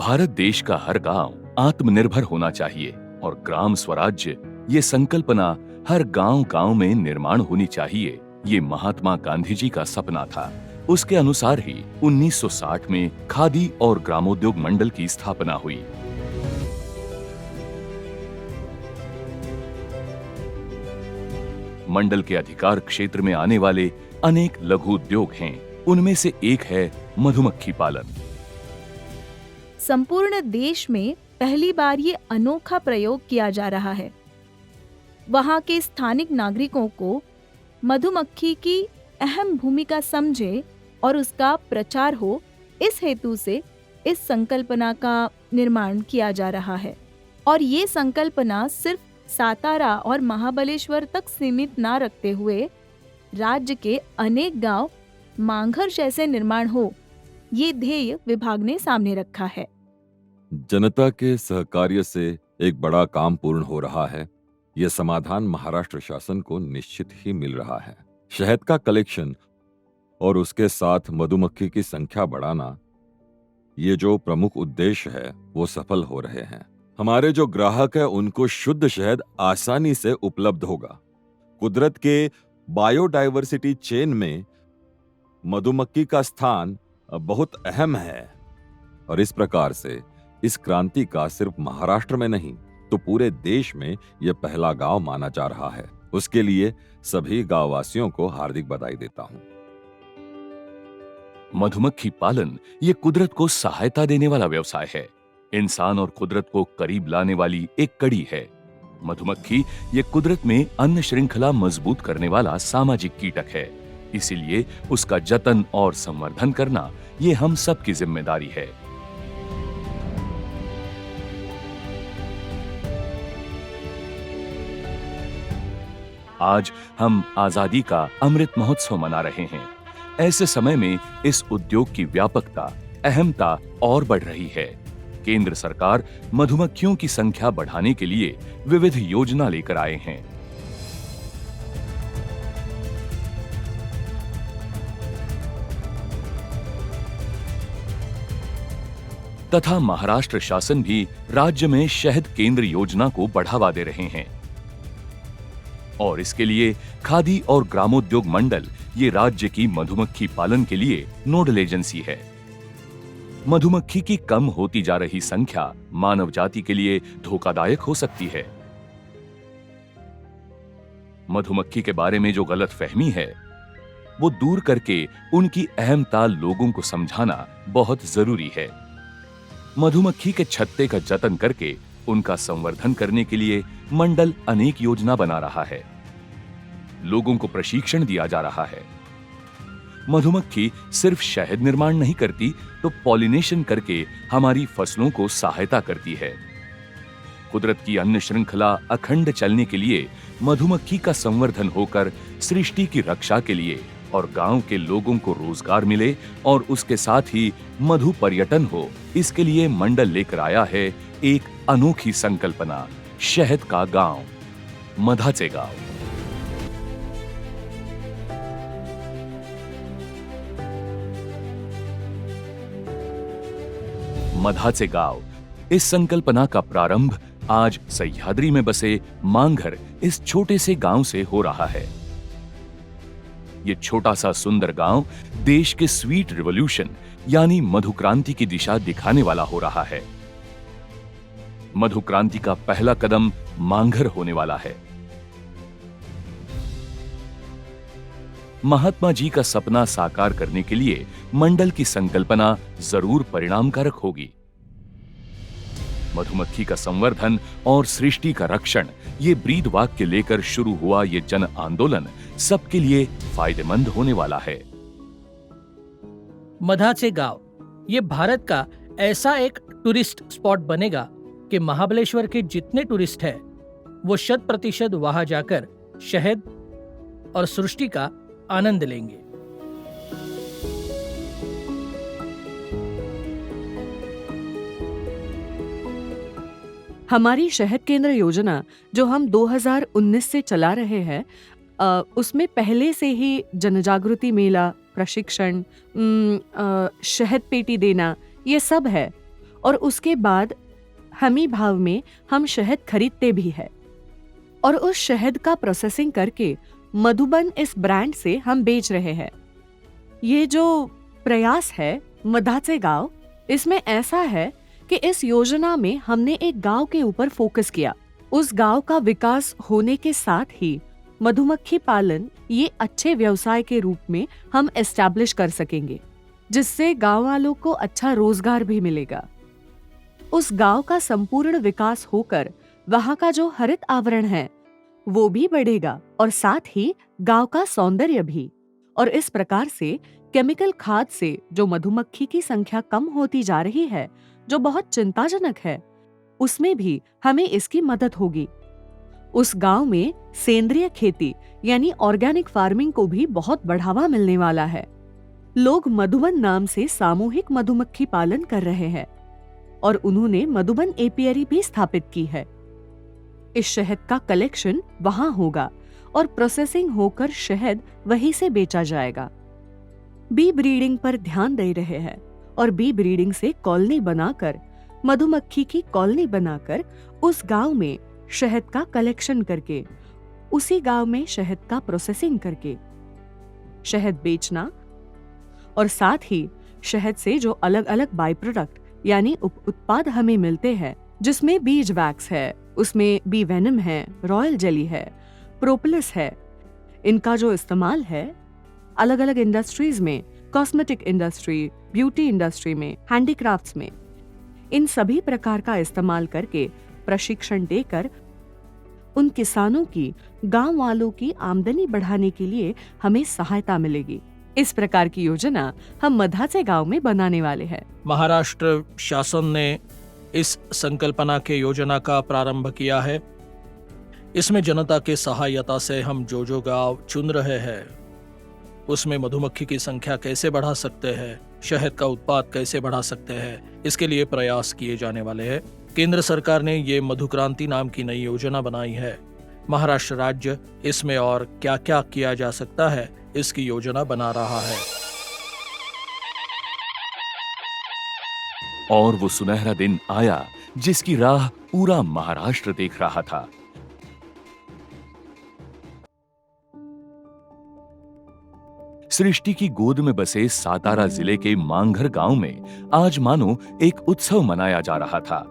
भारत देश का हर गांव आत्मनिर्भर होना चाहिए और ग्राम स्वराज्य ये संकल्पना हर गांव-गांव में निर्माण होनी चाहिए। ये महात्मा गांधी जी का सपना था। उसके अनुसार ही 1960 में खादी और ग्रामोद्योग मंडल की स्थापना हुई। मंडल के अधिकार क्षेत्र में आने वाले अनेक लघु उद्योग हैं। उनमें से एक है मधुमक्खी पालन। संपूर्ण देश में पहली बार ये अनोखा प्रयोग किया जा रहा है। वहाँ के स्थानिक नागरिकों को मधुमक्खी की अहम भूमिका समझे और उसका प्रचार हो, इस हेतु से इस संकल्पना का निर्माण किया जा रहा है। और ये संकल्पना सिर्फ सातारा और महाबलेश्वर तक सीमित ना रखते हुए राज्य के अनेक गांव मांघर जैसे निर्माण हो, ये ध्येय विभाग ने सामने रखा है। जनता के सहकार्य से एक बड़ा काम पूर्ण हो रहा है। यह समाधान महाराष्ट्र शासन को निश्चित ही मिल रहा है। शहद का कलेक्शन और उसके साथ मधुमक्खी की संख्या बढ़ाना, ये जो प्रमुख उद्देश्य है वो सफल हो रहे हैं। हमारे जो ग्राहक है उनको शुद्ध शहद आसानी से उपलब्ध होगा। कुदरत के बायोडायवर्सिटी चेन में मधुमक्खी का स्थान बहुत अहम है और इस प्रकार से इस क्रांति का सिर्फ महाराष्ट्र में नहीं तो पूरे देश में यह पहला गांव माना जा रहा है। उसके लिए सभी गांववासियों को हार्दिक बधाई देता हूं। मधुमक्खी पालन ये कुदरत को सहायता देने वाला व्यवसाय है। इंसान और कुदरत को करीब लाने वाली एक कड़ी है। मधुमक्खी ये कुदरत में अन्न श्रृंखला मजबूत करने वाला सामाजिक कीटक है। इसीलिए उसका जतन और संवर्धन करना ये हम सब की जिम्मेदारी है। आज हम आजादी का अमृत महोत्सव मना रहे हैं। ऐसे समय में इस उद्योग की व्यापकता, अहमता और बढ़ रही है। केंद्र सरकार मधुमक्खियों की संख्या बढ़ाने के लिए विविध योजना लेकर आए हैं। तथा महाराष्ट्र शासन भी राज्य में शहद केंद्र योजना को बढ़ावा दे रहे हैं और इसके लिए खादी और ग्रामोद्योग मंडल ये राज्य की मधुमक्खी पालन के लिए नोडल एजेंसी है। मधुमक्खी की कम होती जा रही संख्या मानव जाति के लिए धोखादायक हो सकती है। मधुमक्खी के बारे में जो गलतफहमी है वो दूर करके उनकी अहमता लोगों को समझाना बहुत जरूरी है। मधुमक्खी के छत्ते का जतन करके उनका संवर्धन करने के लिए मंडल अनेक योजना बना रहा है। लोगों को प्रशिक्षण दिया जा रहा है। मधुमक्खी सिर्फ शहद निर्माण नहीं करती तो पॉलिनेशन करके हमारी फसलों को सहायता करती है। कुदरत की अन्न श्रृंखला अखंड चलने के लिए मधुमक्खी का संवर्धन होकर सृष्टि की रक्षा के लिए और गांव के लोगों को रोजगार मिले और उसके साथ ही मधु पर्यटन हो, इसके लिए मंडल लेकर आया है एक अनोखी संकल्पना, शहद का गांव, मधाचे गांव। मधाचे गांव, इस संकल्पना का प्रारंभ आज सह्याद्री में बसे मांघर इस छोटे से गांव से हो रहा है। ये छोटा सा सुंदर गांव देश के स्वीट रिवॉल्यूशन यानी मधु क्रांति की दिशा दिखाने वाला हो रहा है। मधु क्रांति का पहला कदम मांघर होने वाला है। महात्मा जी का सपना साकार करने के लिए मंडल की संकल्पना जरूर परिणामकारक होगी। मधुमक्खी का संवर्धन और सृष्टि का रक्षण, ये ब्रीद वाक्य लेकर शुरू हुआ ये जन आंदोलन सबके लिए फायदेमंद होने वाला है। मधाचे गांव ये भारत का ऐसा एक टूरिस्ट स्पॉट बनेगा कि महाबलेश्वर के जितने टूरिस्ट हैं वो 100% वहां जाकर शहद और सृष्टि का आनंद लेंगे। हमारी शहद केंद्र योजना जो हम 2019 से चला रहे हैं, उसमें पहले से ही जनजागृति मेला, प्रशिक्षण, शहद पेटी देना, ये सब है। और उसके बाद हमी भाव में हम शहद खरीदते भी है और उस शहद का प्रोसेसिंग करके मधुबन इस ब्रांड से हम बेच रहे हैं। ये जो प्रयास है मधाचे गांव, इसमें ऐसा है कि इस योजना में हमने एक गांव के ऊपर फोकस किया। उस गांव का विकास होने के साथ ही मधुमक्खी पालन ये अच्छे व्यवसाय के रूप में हम एस्टैब्लिश कर सकेंगे, जिससे गांव वालों को अच्छा रोजगार भी मिलेगा। उस गांव का संपूर्ण विकास होकर वहां का जो हरित आवरण है वो भी बढ़ेगा और साथ ही गांव का सौंदर्य भी। और इस प्रकार से केमिकल खाद से जो मधुमक्खी की संख्या कम होती जा रही है, जो बहुत चिंताजनक है, उसमें भी हमें इसकी मदद होगी। उस गांव में सेंद्रिय खेती यानी ऑर्गेनिक फार्मिंग को भी बहुत बढ़ावा मिलने वाला है। लोग मधुबन नाम से सामूहिक मधुमक्खी पालन कर रहे हैं और उन्होंने मधुबन एपियरी भी स्थापित की है। इस शहद का कलेक्शन वहां होगा और प्रोसेसिंग होकर शहद वहीं से बेचा जाएगा। बी ब्रीडिंग पर ध्यान दे रहे हैं और बी ब्रीडिंग से कॉलोनी बनाकर, मधुमक्खी की कॉलोनी बनाकर उस गांव में शहद का कलेक्शन करके, उसी गांव में शहद का प्रोसेसिंग करके शहद बेचना और साथ ही शहद से जो अलग अलग बाई प्रोडक्ट यानी उत्पाद हमें मिलते हैं, जिसमें बीज वैक्स है, उसमें बी वेनम है, रॉयल जेली है, प्रोपोलिस है, इनका जो इस्तेमाल है अलग अलग इंडस्ट्रीज में, कॉस्मेटिक इंडस्ट्री, ब्यूटी इंडस्ट्री में, हैंडीक्राफ्ट्स में, इन सभी प्रकार का इस्तेमाल करके प्रशिक्षण देकर उन किसानों की, गांव वालों की आमदनी बढ़ाने के लिए हमें सहायता मिलेगी। इस प्रकार की योजना हम मधाचे गांव में बनाने वाले हैं। महाराष्ट्र शासन ने इस संकल्पना के योजना का प्रारंभ किया है। इसमें जनता के सहायता से हम जो गांव चुन रहे हैं उसमें मधुमक्खी की संख्या कैसे बढ़ा सकते हैं, शहद का उत्पाद कैसे बढ़ा सकते हैं, इसके लिए प्रयास किए जाने वाले हैं। केंद्र सरकार ने ये मधुक्रांति नाम की नई योजना बनाई है। महाराष्ट्र राज्य इसमें और क्या क्या किया जा सकता है इसकी योजना बना रहा है। और वो सुनहरा दिन आया जिसकी राह पूरा महाराष्ट्र देख रहा था। सृष्टि की गोद में बसे सातारा जिले के मांघर गांव में आज मानो एक उत्सव मनाया जा रहा था।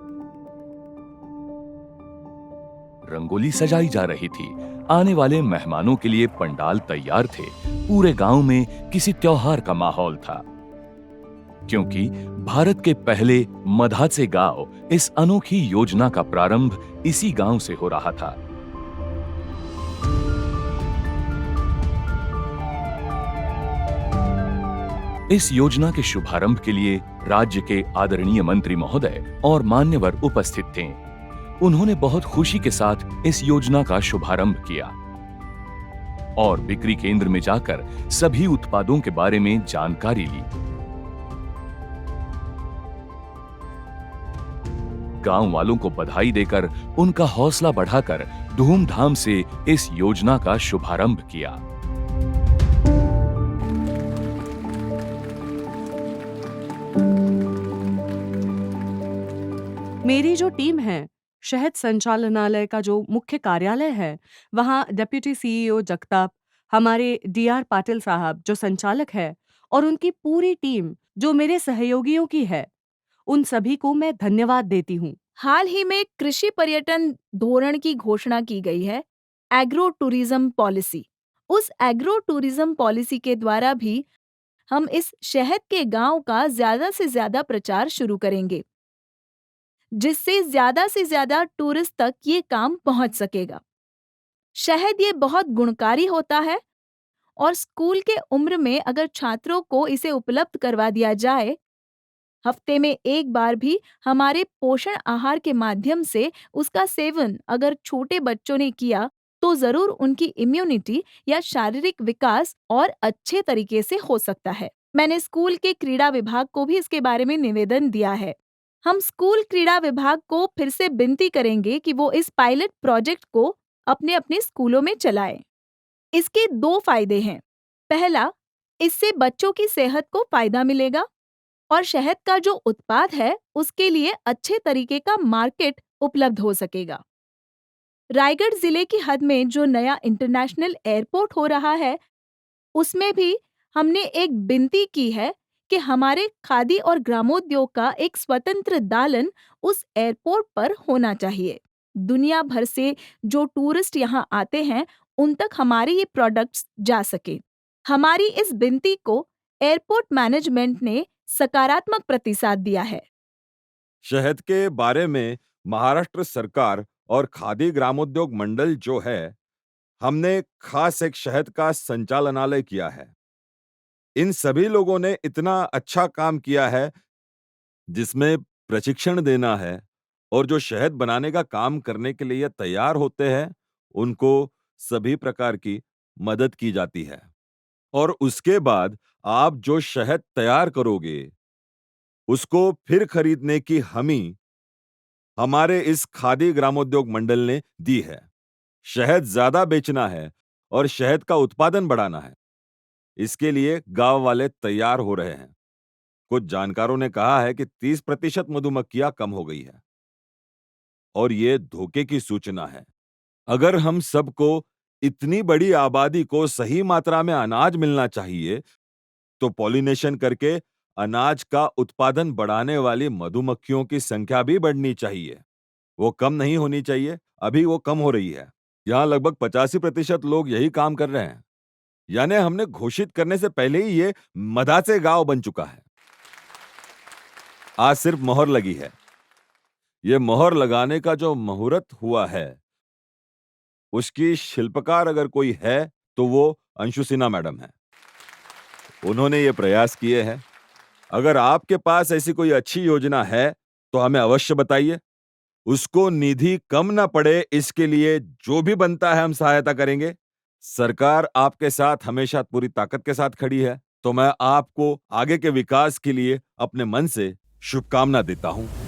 रंगोली सजाई जा रही थी, आने वाले मेहमानों के लिए पंडाल तैयार थे, पूरे गांव में किसी त्योहार का माहौल था। क्योंकि भारत के पहले मधाचे गांव इस अनोखी योजना का प्रारंभ इसी गांव से हो रहा था। इस योजना के शुभारंभ के लिए राज्य के आदरणीय मंत्री महोदय और मान्यवर उपस्थित थे। उन्होंने बहुत खुशी के साथ इस योजना का शुभारंभ किया और बिक्री केंद्र में जाकर सभी उत्पादों के बारे में जानकारी ली। गांव वालों को बधाई देकर उनका हौसला बढ़ाकर धूमधाम से इस योजना का शुभारंभ किया। मेरी जो टीम है, शहद संचालनालय का जो मुख्य कार्यालय है, वहाँ डेप्यूटी सीईओ जगताप, हमारे डीआर पाटिल साहब जो संचालक है और उनकी पूरी टीम जो मेरे सहयोगियों की है, उन सभी को मैं धन्यवाद देती हूँ। हाल ही में कृषि पर्यटन धोरण की घोषणा की गई है, एग्रो टूरिज्म पॉलिसी। उस एग्रो टूरिज्म पॉलिसी के द्वारा भी हम इस शहद के गांव का ज्यादा से ज्यादा प्रचार शुरू करेंगे, जिससे ज्यादा से ज्यादा टूरिस्ट तक ये काम पहुंच सकेगा। शहद ये बहुत गुणकारी होता है और स्कूल के उम्र में अगर छात्रों को इसे उपलब्ध करवा दिया जाए, हफ्ते में एक बार भी हमारे पोषण आहार के माध्यम से उसका सेवन अगर छोटे बच्चों ने किया तो जरूर उनकी इम्यूनिटी या शारीरिक विकास और अच्छे तरीके से हो सकता है। मैंने स्कूल के क्रीड़ा विभाग को भी इसके बारे में निवेदन दिया है। हम स्कूल क्रीड़ा विभाग को फिर से विनती करेंगे कि वो इस पायलट प्रोजेक्ट को अपने अपने स्कूलों में चलाएं। इसके 2 फायदे हैं। पहला, इससे बच्चों की सेहत को फायदा मिलेगा और शहद का जो उत्पाद है उसके लिए अच्छे तरीके का मार्केट उपलब्ध हो सकेगा। रायगढ़ जिले की हद में जो नया इंटरनेशनल एयरपोर्ट हो रहा है, उसमें भी हमने एक विनती की है कि हमारे खादी और ग्रामोद्योग का एक स्वतंत्र दालन उस एयरपोर्ट पर होना चाहिए। दुनिया भर से जो टूरिस्ट यहाँ आते हैं, उन तक हमारे ये प्रोडक्ट्स जा सके। हमारी इस विनती को एयरपोर्ट मैनेजमेंट ने सकारात्मक प्रतिसाद दिया है। शहद के बारे में महाराष्ट्र सरकार और खादी ग्रामोद्योग मंडल जो है, हमने खास एक शहद का संचालनालय किया है। इन सभी लोगों ने इतना अच्छा काम किया है, जिसमें प्रशिक्षण देना है, और जो शहद बनाने का काम करने के लिए तैयार होते हैं, उनको सभी प्रकार की मदद की जाती है। और उसके बाद आप जो शहद तैयार करोगे, उसको फिर खरीदने की हमी हमारे इस खादी ग्रामोद्योग मंडल ने दी है। शहद ज्यादा बेचना है और शहद का उत्पादन बढ़ाना है। इसके लिए गांव वाले तैयार हो रहे हैं। कुछ जानकारों ने कहा है कि 30% मधुमक्खियां कम हो गई है, और ये धोखे की सूचना है। अगर हम सबको, इतनी बड़ी आबादी को सही मात्रा में अनाज मिलना चाहिए, तो पॉलिनेशन करके अनाज का उत्पादन बढ़ाने वाली मधुमक्खियों की संख्या भी बढ़नी चाहिए। वो कम नहीं होनी चाहिए। अभी वो कम हो रही है। यहाँ लगभग 85% लोग यही काम कर रहे हैं। यानी हमने घोषित करने से पहले ही ये मदासे गांव बन चुका है। आज सिर्फ मोहर लगी है। ये मोहर लगाने का जो मुहूर्त हुआ है, उसकी शिल्पकार अगर कोई है तो वो अंशु सिन्हा मैडम है। उन्होंने ये प्रयास किए हैं। अगर आपके पास ऐसी कोई अच्छी योजना है तो हमें अवश्य बताइए। उसको निधि कम ना पड़े, इसके लिए जो भी बनता है हम सहायता करेंगे। सरकार आपके साथ हमेशा पूरी ताकत के साथ खड़ी है। तो मैं आपको आगे के विकास के लिए अपने मन से शुभकामना देता हूं।